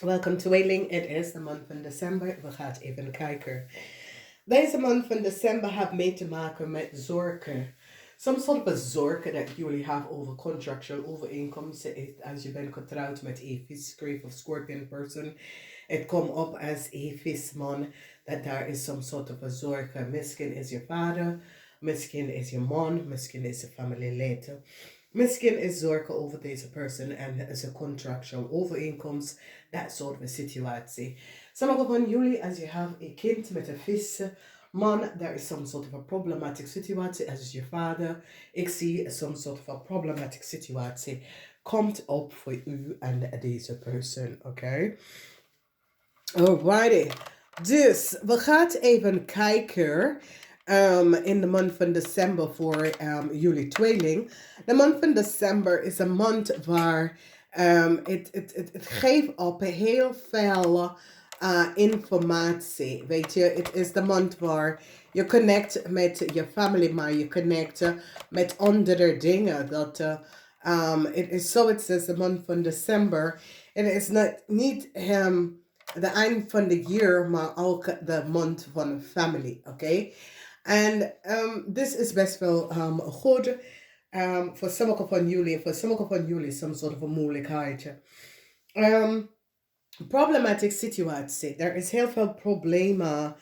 Welkom Tweeling. Het is de maand van december. We gaan even kijken. Deze maand van december heeft mee te maken met zorgen. Soms soort of zorgen dat jullie hebben over contractual overeenkomsten. Als je bent getrouwd met een visgrave of scorpion person. Het komt op als een visman. Dat daar is some sort of a zorgen. Misschien is je vader. Misschien is je man. Misschien is je familielid. Misschien is zorgen over deze persoon en zijn contractual overeenkomst, dat soort van situatie. Sommige van jullie, als je hebt een kind met een vis, man, there is some sort of a problematic situatie, als je vader, ik zie some sort of a problematic situatie, komt op voor u en deze persoon, oké? Alrighty. Dus we gaan even kijken in de maand van december voor jullie tweeling. De maand van december is een maand waar het geeft op heel veel informatie. Weet je, het is de maand waar je connect met je family, maar je connect met andere dingen. Dat het is zo, het is de maand van december. En het is niet de eind van de jaar, maar ook de maand van family, oké? En dit is best wel goed voor sommige van jullie, some sort of een moeilijkheid. Problematic situatie. Er is heel veel problemen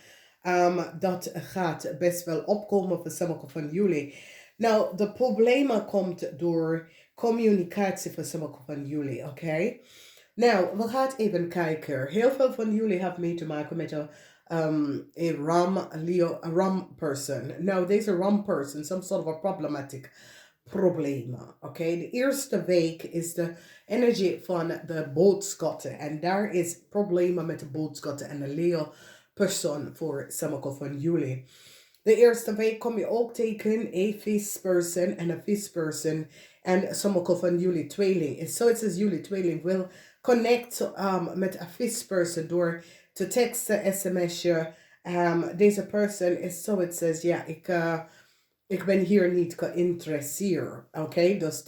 dat gaat best wel opkomen voor sommige van jullie. Nou, de problemen komt door communicatie voor sommige van jullie, oké? Nou, we gaan even kijken. Heel veel van jullie hebben mee te maken met een ram person. Nou, deze ram person, some sort of a problematic problemen. Oké, de eerste week is de energie van de boodschatten. En daar is problemen met de boodschatten en de Leo persoon voor sommige van jullie. De eerste week kom je ook tegen een visperson en een visperson. En sommige van jullie tweeling. Is zoiets als jullie tweeling wil connect met een visperson door te teksten, sms'je. Deze person is zoiets als, ja, ik ben hier niet geïnteresseerd. Oké, dus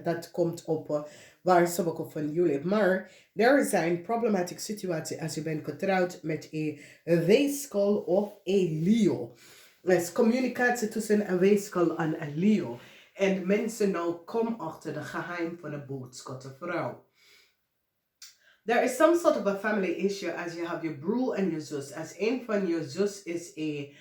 dat komt op waar sommige van jullie. Maar er zijn problematische situaties als je bent getrouwd met een weeskal of een Leo. Dus communicatie tussen een weeskal en een Leo. En mensen nou komen achter de geheim van de boodschappenvrouw. There is some sort of a family issue as you have your broer en je zus. Als een van je zus is een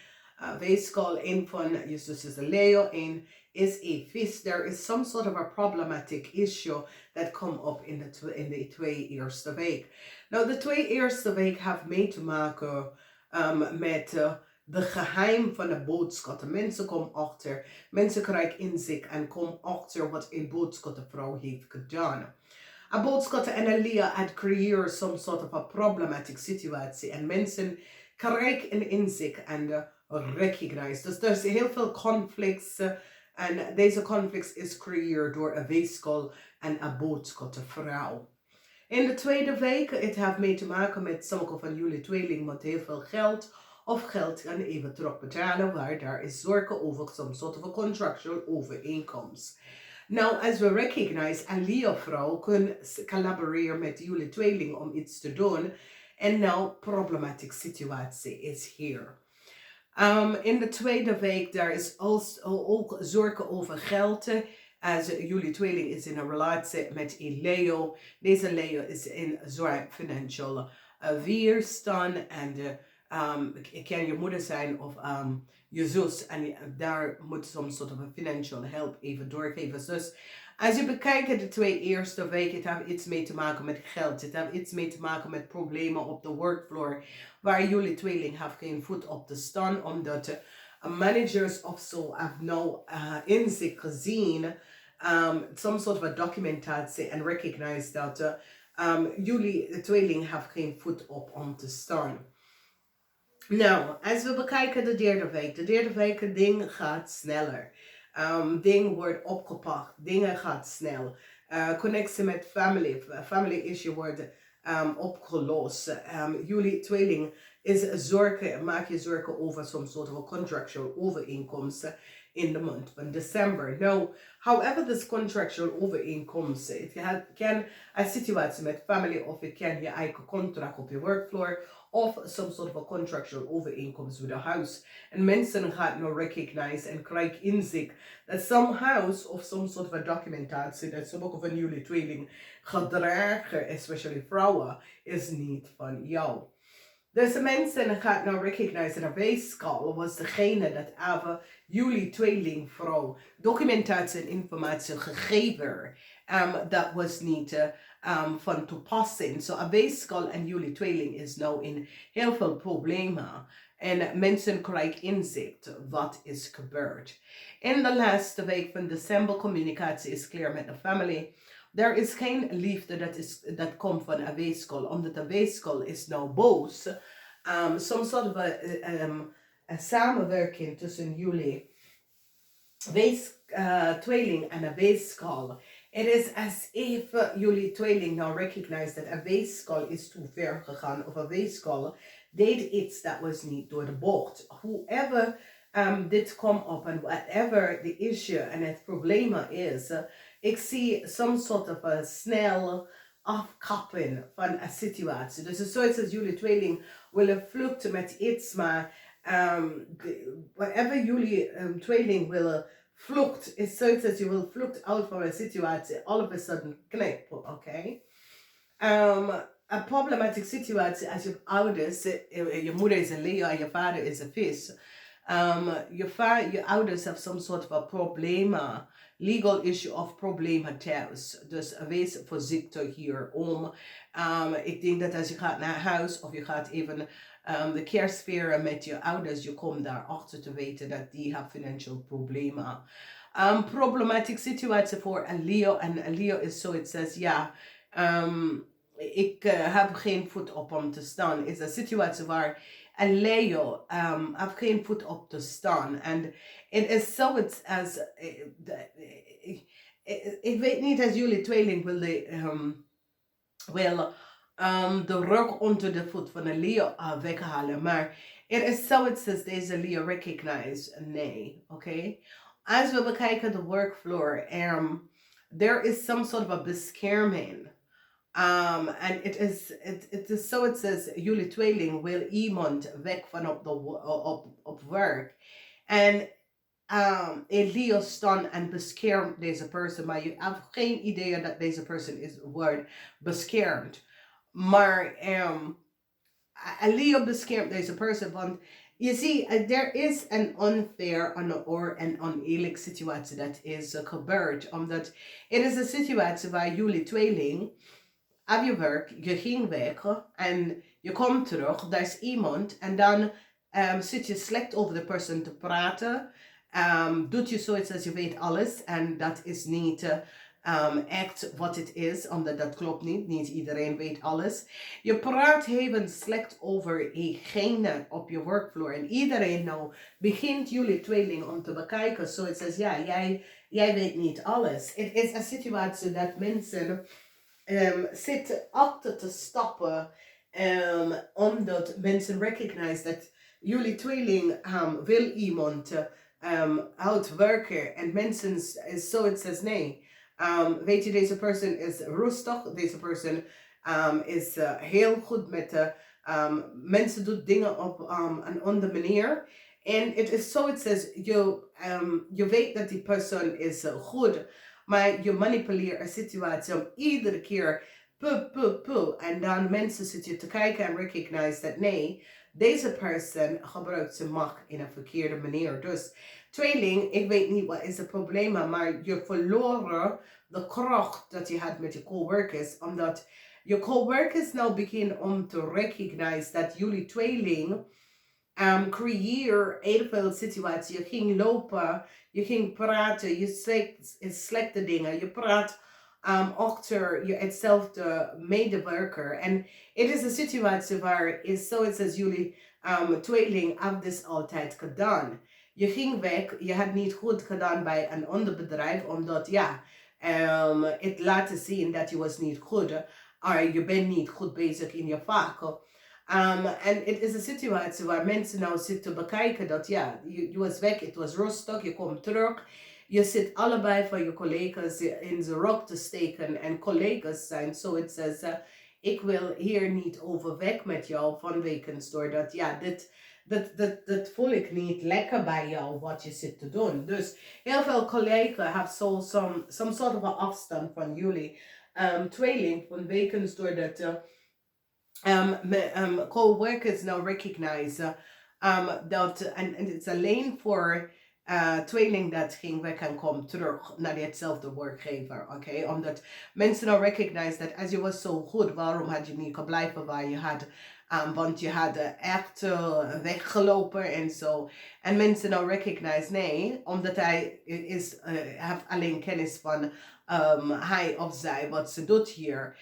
weeskal, een van je zus is een Leo, een is een vis. There is some sort of a problematic issue that come up in de twee eerste week. Nou, de twee eerste week heeft mee te maken met de geheim van de boodschappen. Mensen komen achter, mensen krijgen inzicht en komen achter wat een boodschappenvrouw heeft gedaan. A boodschap en Elia had creëerd some sort of a problematic situatie. En mensen krijgen een inzicht en recognize. Dus er is heel veel conflicts. En deze conflict is gecreëerd door een weeskal en een boodschappenvrouw. In de tweede week, het heeft mee te maken met sommige van jullie tweelingen met heel veel geld. Of geld kan even terug betalen, waar daar is zorgen over some sort of a contractual overeenkomst. Nou, als we recognize, een Leo-vrouw kan collaboreren met jullie tweeling om iets te doen. En nou, problematische situatie is hier. In de tweede week, daar is ook zorgen over geld. Als jullie tweeling is in een relatie met een Leo. Deze Leo is in zwaar financial weerstand. En het kan je moeder zijn of je zus. En daar moet soms soort van financial help even doorgeven. Dus als je bekijkt de twee eerste weken, het heeft iets mee te maken met geld. Het heeft iets mee te maken met problemen op de workfloor. Waar jullie tweeling heeft geen voet op te staan. Omdat de managers of zo hebben nou in zich gezien. Some sort of a documentatie en recognize dat jullie tweeling heeft geen voet op om te staan. Nou, als we bekijken de derde week. De derde week, het ding gaat sneller. Ding wordt opgepakt. Dingen gaat snel. Connectie met family. Family issue wordt opgelost. Jullie tweeling is zorgen, maak je zorgen over some soort of contractual overeenkomsten. in the month van december. Nou, however this contractual overeenkomsten, het kan een situatie met family of het kan je eigen contract op je workfloor of some sort of a contractual overeenkomst with a house. En mensen gaan nou recognize en krijgen inzicht dat some house of some sort of a documentatie dat sommige van jullie tweeling gedragen, especially vrouwen, is niet van jou. Dus mensen gaan nou recognize dat weeskal was degene dat hebben jullie tweelingvrouw documentatie en informatie gegeven. Dat was niet van toepassing. So een weeskal en jullie tweeling is nou in heel veel problemen. En mensen krijgen inzicht wat is gebeurd. In de laatste week van december, communicatie is clear met de family. Er is geen liefde dat komt van een weeskal, omdat de weeskal is nou boos. Some sort of a samenwerking tussen jullie tweeling en een weeskal. Het is as if jullie tweeling nou recognize dat een weeskal is te ver gegaan of een weeskal deed iets dat was niet door de bocht. Whoever dit komt op en whatever the issue en het probleem is, ik zie some sort of a snel afkappen van een situatie. Dus het is zoiets als jullie tweeling willen vluchten met iets, maar whatever jullie tweeling willen vlucht, is zoiets als je wil vlucht uit van een situatie, all of a sudden knip, oké? Een problematische situatie als je ouders, je moeder is een leeuw en je vader is een vis. Je ouders have some sort of a problema, legal issue of problemen thuis. Dus wees voorzichtig hierom. Ik denk dat als je gaat naar huis of je gaat even de kerst vieren met je ouders, je komt daarachter te weten dat die hebben financieel problemen. Problematische situatie voor een Leo. En een Leo is zoiets als, ja, ik heb geen voet op om te staan. Is een situatie waar een Leo heeft geen voet op te staan. En het is zoiets als, ik weet niet als jullie tweeling wil de rug onder de voet van een Leo weghalen. Maar het is zoiets als deze Leo recognize. Nee, oké? Als we bekijken de workfloor, there is some sort of a bescherming. And it is so it says jullie tweeling wil iemand weg van op werk. En Leo staan en beschermt deze persoon, maar je hebt geen idee dat deze persoon wordt beschermd. Maar Leo beschermt deze persoon, want je ziet, er is een unfair en oneerlijke situatie dat is gebeurd. Omdat het is een situatie waar jullie tweeling op je werk, je ging weg en je komt terug, daar is iemand en dan zit je slecht over de persoon te praten. Doet je zoiets als je weet alles en dat is niet echt wat het is, omdat dat klopt niet. Niet iedereen weet alles. Je praat even slecht over diegene op je workfloor en iedereen nou begint jullie tweeling om te bekijken. Zoiets als, ja, jij weet niet alles. Het is een situatie dat mensen zitten achter te stappen omdat mensen recognize dat jullie tweeling wil iemand uitwerken en mensen is zoiets als nee. Weet je, deze persoon is rustig, deze persoon is heel goed met mensen doet dingen op een andere manier. En het is zoiets als je weet dat die persoon is goed, maar je manipuleert een situatie om iedere keer en dan mensen zitten te kijken en recognize dat nee, deze persoon gebruikt zijn macht in een verkeerde manier. Dus tweeling, ik weet niet wat is het probleem, maar je verloren de kracht dat je had met je coworkers, omdat je coworkers nou beginnen om te recognize dat jullie tweeling creëer heel veel situaties. Je ging lopen, je ging praten, je zegt slechte dingen, je praat achter je hetzelfde medewerker. En het is een situatie waar is zoiets als jullie tweeling hebben dit altijd gedaan. Je ging weg, je had niet goed gedaan bij een ander bedrijf, omdat ja, het laat zien dat je was niet goed, je bent niet goed bezig in je vak. En het is een situatie waar mensen nou zitten bekijken dat ja, je was weg, het was rustig, je komt terug. Je zit allebei van je collega's in zijn rok te steken en collega's zijn. So it says, ik wil hier niet overweg met jou vanwege doordat ja, dit voel ik niet lekker bij jou wat je zit te doen. Dus heel veel collega's hebben zo some sort of afstand van jullie. Tweeling vanwege doordat co-workers now recognize dat, en het is alleen voor tweeling dat ging weg en komt terug naar hetzelfde werkgever. Oké, omdat mensen nou recognize dat als je was zo goed, waarom had je niet gebleven waar je had? Want je had echt weggelopen en zo. En mensen nou recognize, nee, omdat hij heeft alleen kennis van hij of zij wat ze doet hier.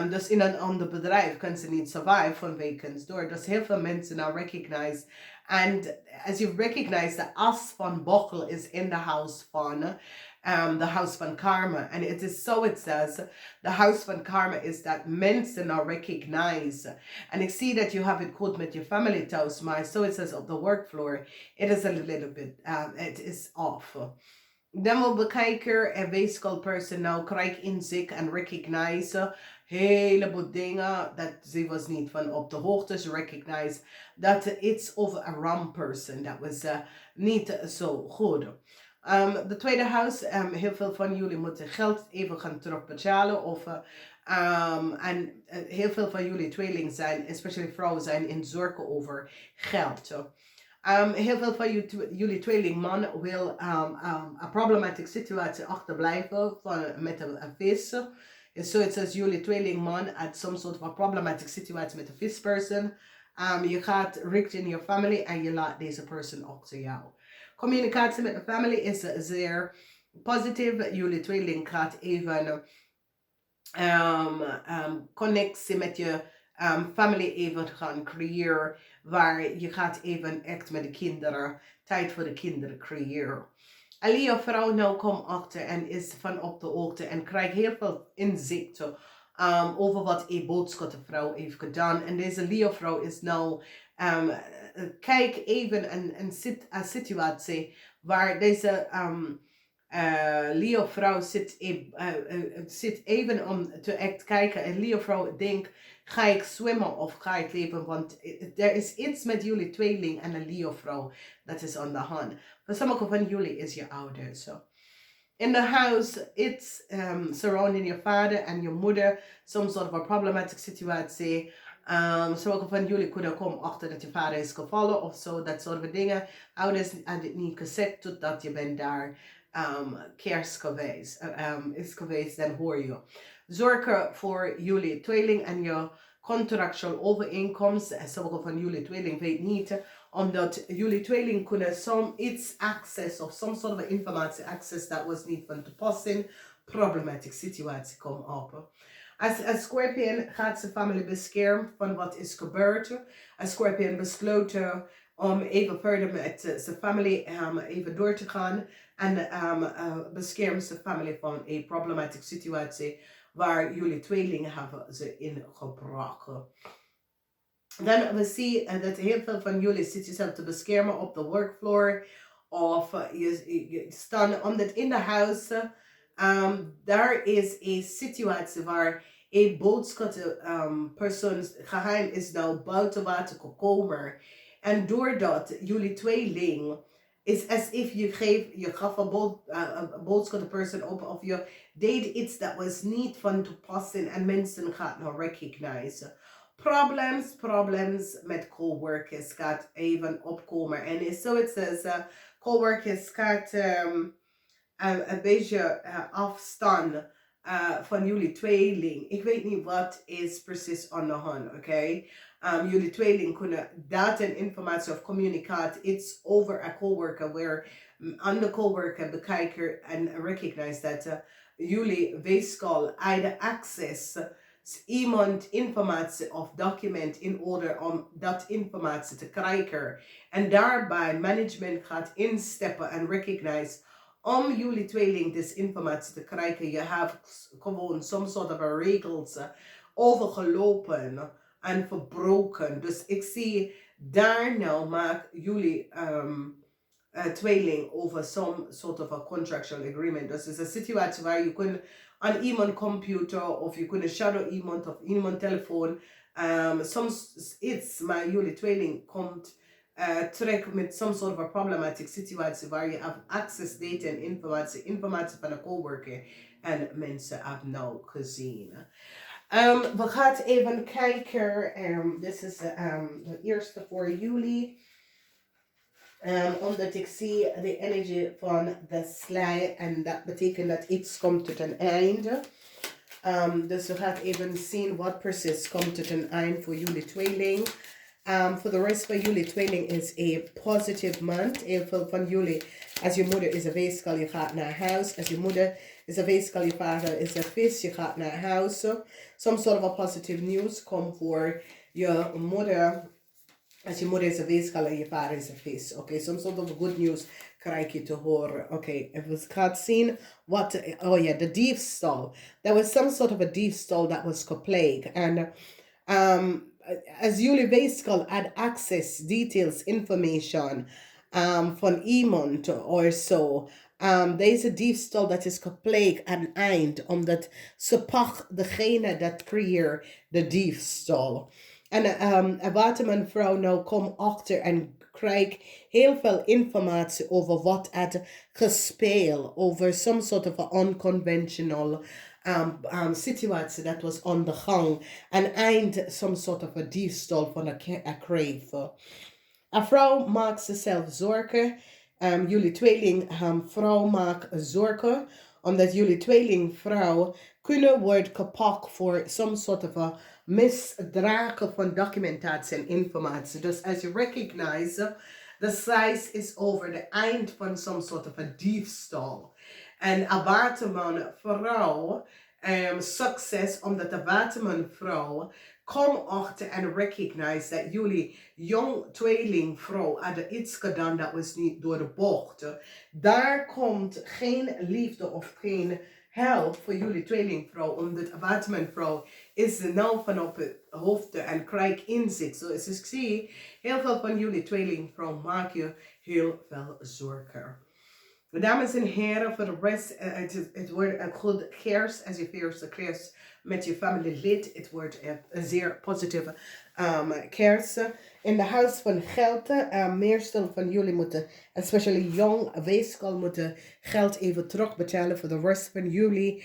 Dus in een ander bedrijf kan ze niet survive vanwege door. Dus heel veel mensen nou recognize. And as you recognize, the as van Bochel is in the house van the house van karma. And it is so it says, the house van karma is that mensen now recognize. And ik zie that you have it good met your family thuis, maar so it says op the work floor, it is a little bit, it is off. Dan wil bekijker en weeskal person nou krijg inzicht en recognize heleboel dingen dat ze was niet van op de hoogte. Ze recognize dat it's over a wrong person. Dat was niet zo goed. De tweede huis, heel veel van jullie moeten geld even gaan terugbetalen. Of, en heel veel van jullie tweeling zijn, especially vrouwen, zijn in zorgen over geld. Heel veel van jullie tweelingman wil een problematische situatie achterblijven met een vis. So it says jullie tweelingman had some sort of a problematic situatie met een visperson. Je gaat richting je family en je laat deze persoon achter jou. Communicatie met de family is zeer positief. Jullie tweeling gaat even connectie met je family even gaan creëren. Waar je gaat even echt met de kinderen, tijd voor de kinderen creëren. Alia vrouw nou komt achter en is van op de hoogte en krijgt heel veel inzichten over wat een boodschappenvrouw heeft gedaan. En deze Leo vrouw is nou, kijk even een situatie waar deze Leo vrouw zit even om te echt kijken. En Leo vrouw denkt, ga ik zwemmen of ga ik leven? Want er is iets met jullie tweeling en een Leo vrouw dat is aan de hand. For sommige van jullie is je ouder. So. In the house, it's surrounding your father and your mother, some sort of a problematic situatie. Sommige van jullie kunnen komen achter dat je vader is gevallen of zo, dat soort dingen. Ouders hadden het niet gezegd totdat je bent daar kerst geweest, is geweest, dan hoor je. Zorgen voor jullie tweeling en je contractual overeenkomst. Sommige van jullie tweeling weet niet, omdat jullie tweeling kunnen iets access of some sort of informatie access dat was niet van toepassing. Problematic situatie komt op. Als Scorpion gaat zijn familie beschermen van wat is gebeurd. Als Scorpion besloten om even verder met zijn familie even door te gaan. En beschermt zijn familie van een problematische situatie waar jullie tweelingen hebben ze in gebracht. Dan we zien dat heel veel van jullie zitten jezelf te beschermen op de workfloor. Of je staan omdat in de huis. Daar is een situatie waar een boodschappersoon geheim is nou buiten water gekomen. En doordat jullie tweeling is as if je gaf een boodschappersoon op of je deed iets dat was niet van toepassing en mensen gaan nou recognize. Problems met coworkers gaat even opkomen. En so it says, coworkers gaat een beetje afstand van jullie tweeling. Ik weet niet wat is precies aan de hand, oké? Jullie tweeling kunnen data en informatie of communicate iets over een coworker, waar andere coworker bekijken en recognize dat jullie weeskal either access iemand informatie of document in order om dat informatie te krijgen. En daarbij management gaat insteppen en recognize om jullie tweeling dus informatie te krijgen. Je hebt gewoon some sort of regels overgelopen en verbroken. Dus ik zie daar nou maakt jullie tweeling over some sort of a contractual agreement. Dus het is een situatie waar je kunt aan iemand computer of je kunt shadow iemand of iemand telefoon. Soms iets, maar jullie tweeling komt terug met some sort of a problematic situatie waar je hebt access data en informatie van een coworker en mensen hebben nou gezien. We gaan even kijken. Dit is de eerste voor jullie. Omdat ik zie de energie van de sly en dat betekent dat iets komt tot een einde. Dus we gaan even zien wat precies komt tot een einde voor jullie tweeling. Voor de rest van jullie tweeling is a positive month. Heel veel van jullie, als je moeder is een weeskal, je gaat naar huis. Als je moeder is een weeskal, je vader is een vis, je gaat naar huis. Some sort of a positive news komt voor je moeder. Als je moeder is een weeskal en je vader is een vis. Oké, some sort of good news krijg je te horen. Oké, en we gaan zien wat... Oh ja, de diefstal. There was some sort of a diefstal that was gepleegd. En als jullie weeskal had access, details, information van iemand of zo... deze diefstal dat is gepleegd aan het eind. Omdat ze pakt degene dat creëert de diefstal. En een watermanvrouw nou komt achter en krijgt heel veel informatie over wat het gespeeld, over some sort of a unconventional situatie dat was aan de gang. En eind some sort of a diefstal van een crave. Een vrouw maakt zichzelf zorgen. Jullie tweeling vrouw maakt zorgen. Omdat jullie tweelingvrouw kunnen worden gepakt voor some sort of a misdragen van documentatie en informatie. Dus als je recognize, the size is over the eind van some sort of a diefstal. En een watermanvrouw succes omdat de watermanvrouw kom achter en recognize dat jullie jong tweelingvrouw hadden iets gedaan dat was niet door de bocht. Daar komt geen liefde of geen help voor jullie tweelingvrouw, omdat de watermanvrouw is er nou van op het hoofd en krijgt inzicht. So als ik zie, heel veel van jullie tweelingvrouw maak je heel veel zorgen. Dames en heren, voor de rest, het wordt een goed kerst. Als je viert de kerst met je familielid, het wordt een zeer positieve kerst. In de huis van geld, meestal van jullie moeten, especially jong weeskal, moeten geld even terugbetalen voor de rest van jullie.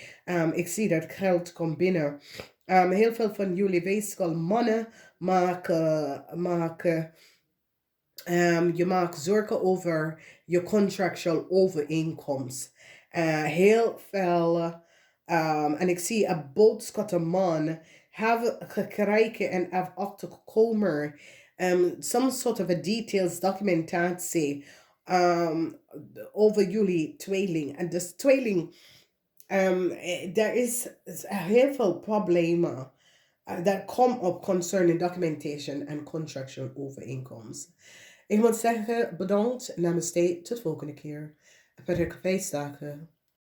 Ik zie dat geld komt binnen. Heel veel van jullie weeskal mannen maken je maakt zorgen over je contractual overeenkomst. Heel veel, en ik zie een boodschap man hebben gekregen en hebben achtergekomen. Some sort of a details documentatie over jullie tweeling. En dus tweeling, er is heel veel problemen dat komen op concerning documentation en contractual overeenkomst. Ik moet zeggen, bedankt. Namaste. Tot volgende keer. Prettige feestdagen.